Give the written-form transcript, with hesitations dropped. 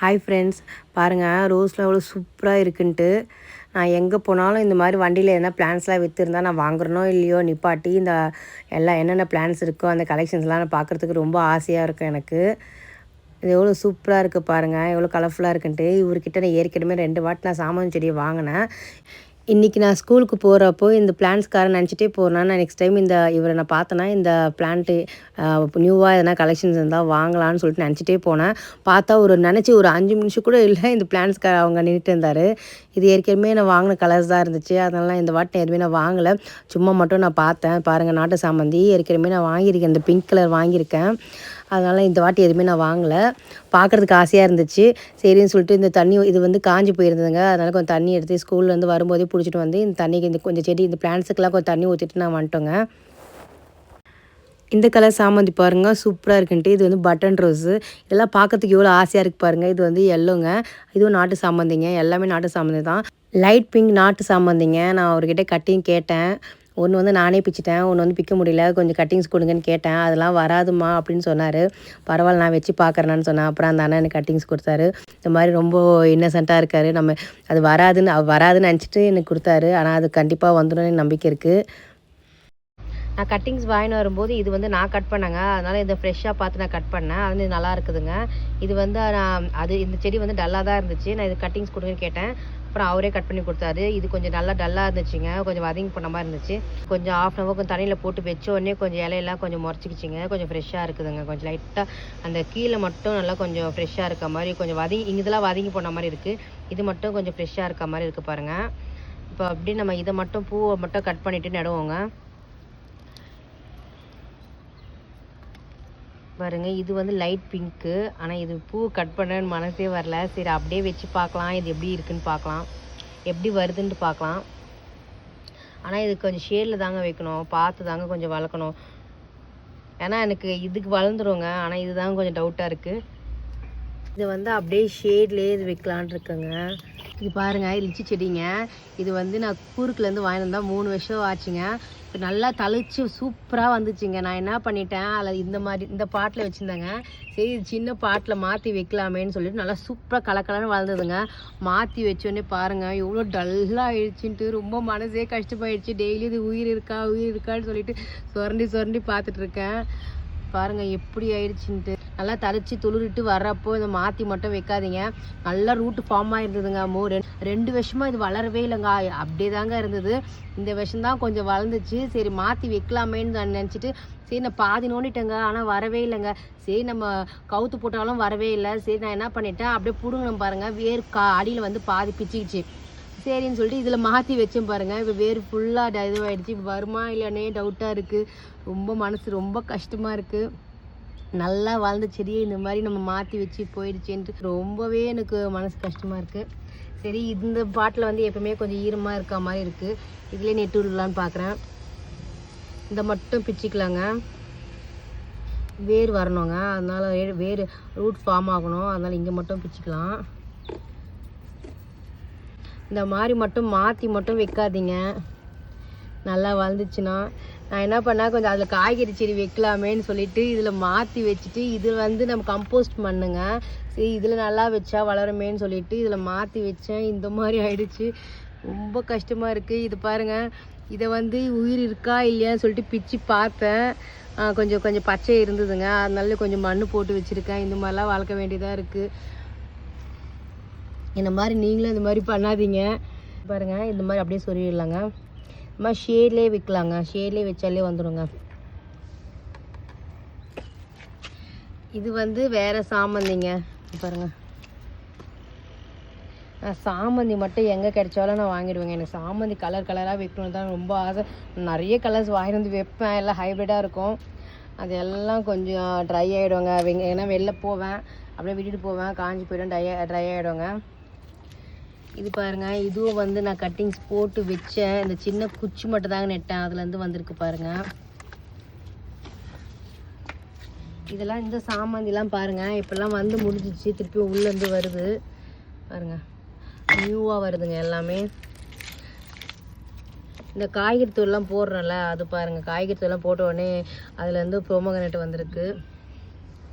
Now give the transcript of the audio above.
Hi friends, பாருங்கள் ரோஸ்லாம் எவ்வளோ சூப்பராக இருக்குன்ட்டு. நான் எங்கே போனாலும் இந்த மாதிரி வண்டியில் எதனா பிளான்ஸ்லாம் விற்றுருந்தா நான் வாங்குறனோ இல்லையோ நிப்பாட்டி இந்த எல்லாம் என்னென்ன பிளான்ஸ் இருக்கோ அந்த கலெக்ஷன்ஸ்லாம் நான் பார்க்குறதுக்கு ரொம்ப ஆசையாக இருக்கும் எனக்கு. இது எவ்வளோ சூப்பராக இருக்குது பாருங்கள், எவ்வளோ கலர்ஃபுல்லாக இருக்குன்ட்டு. இவர்கிட்ட நான் ஏற்கனவே 2 வாட்டி நான் சாமந்தி செடியை வாங்கினேன். இன்றைக்கி நான் ஸ்கூலுக்கு போகிறப்போ இந்த பிளான்ஸ்காரன் நினச்சிட்டே போகிறேன். நான் நெக்ஸ்ட் டைம் இவரை நான் பார்த்தேன்னா இந்த பிளான்ட்டு நியூவாக எதனா கலெக்ஷன்ஸ் இருந்தால் வாங்கலான்னு சொல்லிட்டு நினச்சிட்டே போனேன். பார்த்தா ஒரு 5 நிமிஷம் கூட இல்லை, இந்த பிளான்ஸ்கார அவங்க நின்றுட்டு இருந்தார். இது ஏற்கனவே நான் வாங்கின கலர்ஸ் தான் இருந்துச்சு. அதனால இந்த வாட்டி எதுவுமே நான் வாங்கலை, சும்மா மட்டும் நான் பார்த்தேன். பாருங்கள், நாட்டு சாமந்தி ஏற்கனவே நான் வாங்கியிருக்கேன், இந்த பிங்க் கலர் வாங்கியிருக்கேன். அதனால் இந்த வாட்டி எதுவுமே நான் வாங்கலை. பார்க்குறதுக்கு ஆசையாக இருந்துச்சு. சரின்னு சொல்லிட்டு இந்த தண்ணி இது காஞ்சி போயிருந்ததுங்க. அதனால் கொஞ்சம் தண்ணி எடுத்து ஸ்கூல்லேருந்து வரும்போதே பிடிச்சிட்டு வந்து இந்த தண்ணிக்கு கொஞ்சம் செடி இந்த பிளான்ஸுக்கெல்லாம் கொஞ்சம் தண்ணி ஊற்றிட்டு நான் வந்துட்டோங்க. இந்த கலர் சாமந்தி பாருங்கள், சூப்பராக இருக்குன்ட்டு. இது பட்டன் ரோஸு. இதெல்லாம் பார்க்கறதுக்கு எவ்வளோ ஆசையாக இருக்குது பாருங்கள். இது எல்லோங்க. இதுவும் நாட்டு சாமந்திங்க. எல்லாமே நாட்டு சாமந்தி தான். லைட் பிங்க் நாட்டு சாமந்திங்க. நான் அவர்கிட்ட கட்டிங் கேட்டேன். ஒன்று நானே பிச்சிட்டேன், ஒன்று பிக்க முடியல, கொஞ்சம் கட்டிங்ஸ் கொடுங்கன்னு கேட்டேன். அதெல்லாம் வராதுமா அப்படின்னு சொன்னார். பரவாயில்ல, நான் வச்சு பார்க்குறேன்னு சொன்னேன். அப்புறம் அந்த அண்ணன் எனக்கு கட்டிங்ஸ் கொடுத்தாரு. இந்த மாதிரி ரொம்ப இன்னசென்ட்டாக இருக்கார். நம்ம அது வராதுன்னு நினச்சிட்டு எனக்கு கொடுத்தாரு. ஆனால் அது கண்டிப்பாக வந்துடும் நம்பிக்கை இருக்குது. நான் கட்டிங்ஸ் வாங்கின்னு வரும்போது இது நான் கட் பண்ணேங்க. அதனால் இதை ஃப்ரெஷ்ஷாக பார்த்து நான் கட் பண்ணேன். அது நல்லா இருக்குதுங்க. நான் இந்த செடி டல்லாக தான் இருந்துச்சு. நான் இது கட்டிங்ஸ் கொடுங்கன்னு கேட்டேன். அப்புறம் அவரே கட் பண்ணி கொடுத்தாரு. இது கொஞ்சம் நல்லா டல்லாக இருந்துச்சுங்க, கொஞ்சம் வதங்கி போன மாதிரி இருந்துச்சு. கொஞ்சம் ½ hour கொஞ்சம் தண்ணியில் போட்டு வச்ச உடனே கொஞ்சம் இலையெல்லாம் கொஞ்சம் முறைச்சிக்கிச்சிங்க. கொஞ்சம் ஃப்ரெஷ்ஷாக இருக்குதுங்க. கொஞ்சம் லைட்டாக அந்த கீழே மட்டும் நல்லா கொஞ்சம் ஃப்ரெஷ்ஷாக இருக்க மாதிரி, கொஞ்சம் இதெல்லாம் வதங்கி போன மாதிரி இருக்குது. இது மட்டும் கொஞ்சம் ஃப்ரெஷ்ஷாக இருக்க மாதிரி இருக்குது பாருங்கள். இப்போ அப்படி நம்ம இதை மட்டும் பூவை மட்டும் கட் பண்ணிவிட்டு நடுவோங்க. பாருங்க, இது லைட் பிங்க்கு. ஆனால் இது பூ கட் பண்ணன்னு மனசே வரல. சரி, அப்படியே வச்சு பார்க்கலாம், இது எப்படி இருக்குன்னு பார்க்கலாம், எப்படி வருதுன்ட்டு பார்க்கலாம். ஆனால் இது கொஞ்சம் ஷேடில் தாங்க வைக்கணும், பார்த்து தாங்க கொஞ்சம் வளர்க்கணும். ஏன்னா எனக்கு இதுக்கு வளர்ந்துருங்க. ஆனால் இதுதாங்க கொஞ்சம் டவுட்டாக இருக்குது. இது அப்படியே ஷேட்லேயே இது வைக்கலான் இருக்குங்க. இது பாருங்கள், லிச்சி செடிங்க. இது நான் கூருக்குலேருந்து வாங்கிட்டு வந்தால் 3 வருஷம் ஆச்சுங்க. இப்போ நல்லா தளிச்சு சூப்பராக வந்துச்சுங்க. நான் என்ன பண்ணிட்டேன், அதில் இந்த பாட்டில் வச்சுருந்தேங்க. சரி, சின்ன பாட்டில் மாற்றி வைக்கலாமேன்னு சொல்லிட்டு நல்லா சூப்பராக கலக்கலன்னு வளர்ந்ததுங்க. மாற்றி வச்சோடனே பாருங்கள் எவ்வளோ டல்லாக ஆயிடுச்சுன்ட்டு ரொம்ப மனசே கஷ்டமாயிடுச்சு. டெய்லி இது உயிர் இருக்கான்னு சொல்லிட்டு சுரண்டி பார்த்துட்ருக்கேன். பாருங்கள் எப்படி ஆயிடுச்சுன்ட்டு. நல்லா தளிச்சு துளிரிட்டு வர்றப்போ இதை மாற்றி மட்டும் வைக்காதீங்க. நல்லா ரூட்டு ஃபார்ம் ஆகிருந்ததுங்க. 2 வருஷமாக இது வளரவே இல்லைங்க, அப்படியே தாங்க இருந்தது. இந்த வருஷம்தான் கொஞ்சம் வளர்ந்துச்சு. சரி, மாற்றி வைக்கலாமேன்னு நான் நினச்சிட்டு சரி நான் பாதி நோண்டிட்டேங்க. ஆனால் வரவே இல்லைங்க. சரி, நம்ம கவுத்து போட்டாலும் வரவே இல்லை. சரி, நான் என்ன பண்ணிட்டேன், அப்படியே பிடுங்கணும் பாருங்கள். வேர் அடியில் பாதி பிச்சுக்கிச்சு. சரின்னு சொல்லிட்டு இதில் மாற்றி வச்சேன் பாருங்கள். இப்போ வேறு ஃபுல்லாக இதுவாகிடுச்சு. இப்போ வருமா இல்லையானே டவுட்டாக இருக்குது. ரொம்ப மனசு ரொம்ப கஷ்டமாக இருக்குது. நல்லா வாழ்ந்த செடியை இந்த மாதிரி நம்ம மாற்றி வச்சு போயிடுச்சுன்ட்டு ரொம்பவே எனக்கு மனசு கஷ்டமாக இருக்குது. சரி, இந்த பாட்டில் எப்பவுமே கொஞ்சம் ஈரமாக இருக்க மாதிரி இருக்குது. இதிலே நெட்டு விடலான்னு பார்க்குறேன். இந்த மட்டும் பிச்சுக்கலாங்க. வேர் வரணுங்க, அதனால் வேர் ரூட் ஃபார்ம் ஆகணும். அதனால் இங்கே மட்டும் பிச்சுக்கலாம். இந்த மாதிரி மட்டும் மாற்றி மட்டும் வைக்காதீங்க. நல்லா வளர்ந்துச்சுன்னா நான் என்ன பண்ணேன், கொஞ்சம் அதில் காய்கறி செடி வைக்கலாமேன்னு சொல்லிட்டு இதில் மாற்றி வச்சுட்டு இது நம்ம கம்போஸ்ட் பண்ணுங்க. சரி, இதில் நல்லா வச்சா வளருமேன்னு சொல்லிட்டு இதில் மாற்றி வச்சேன். இந்த மாதிரி ஆயிடுச்சு. ரொம்ப கஷ்டமாக இருக்குது. இது பாருங்கள், இதை உயிர் இருக்கா இல்லையான்னு சொல்லிட்டு பிச்சு பார்த்தேன். கொஞ்சம் பச்சை இருந்ததுங்க. அதனால கொஞ்சம் மண் போட்டு வச்சுருக்கேன். இந்த மாதிரிலாம் வளர்க்க வேண்டியதாக இருக்குது. இந்த மாதிரி நீங்களும் இந்த மாதிரி பண்ணாதீங்க. பாருங்கள், இந்த மாதிரி அப்படியே சொருவிடலாங்க. இந்த மாதிரி ஷேட்லேயே வைக்கலாங்க. ஷேட்லேயே வச்சாலே வந்துடுங்க. இது வேறு சாமந்திங்க. பாருங்கள், நான் சாமந்தி மட்டும் எங்கே கிடைச்சாலும் நான் வாங்கிடுவேங்க. எனக்கு சாமந்தி கலராக வைக்கணும்னு தான் ரொம்ப ஆசை. நிறைய கலர்ஸ் வாங்கிட்டு வைப்பேன். எல்லாம் ஹைப்ரிட்டாக இருக்கும். அது எல்லாம் கொஞ்சம் ட்ரை ஆகிடுவாங்க. ஏன்னா வெளில போவேன், அப்படியே விட்டுட்டு போவேன், காஞ்சி போய்டும், ட்ரை ஆகிடுவாங்க. இது பாருங்கள், இதுவும் நான் கட்டிங்ஸ் போட்டு வச்சேன். இந்த சின்ன குச்சி மட்டும் தாங்க நெட்டேன், அதுலேருந்து வந்திருக்கு பாருங்கள். இதெல்லாம் இந்த சாமந்திலாம் பாருங்கள் இப்போல்லாம் முடிஞ்சிச்சு. திருப்பி உள்ளேருந்து வருது பாருங்கள், நியூவாக வருதுங்க எல்லாமே. இந்த காய்கறி தூள்லாம் போடுறோம்ல, அது பாருங்கள், காய்கறி தூள்லாம் போட்ட உடனே அதுலேருந்து ப்ரோமோகிரேனட் வந்திருக்கு.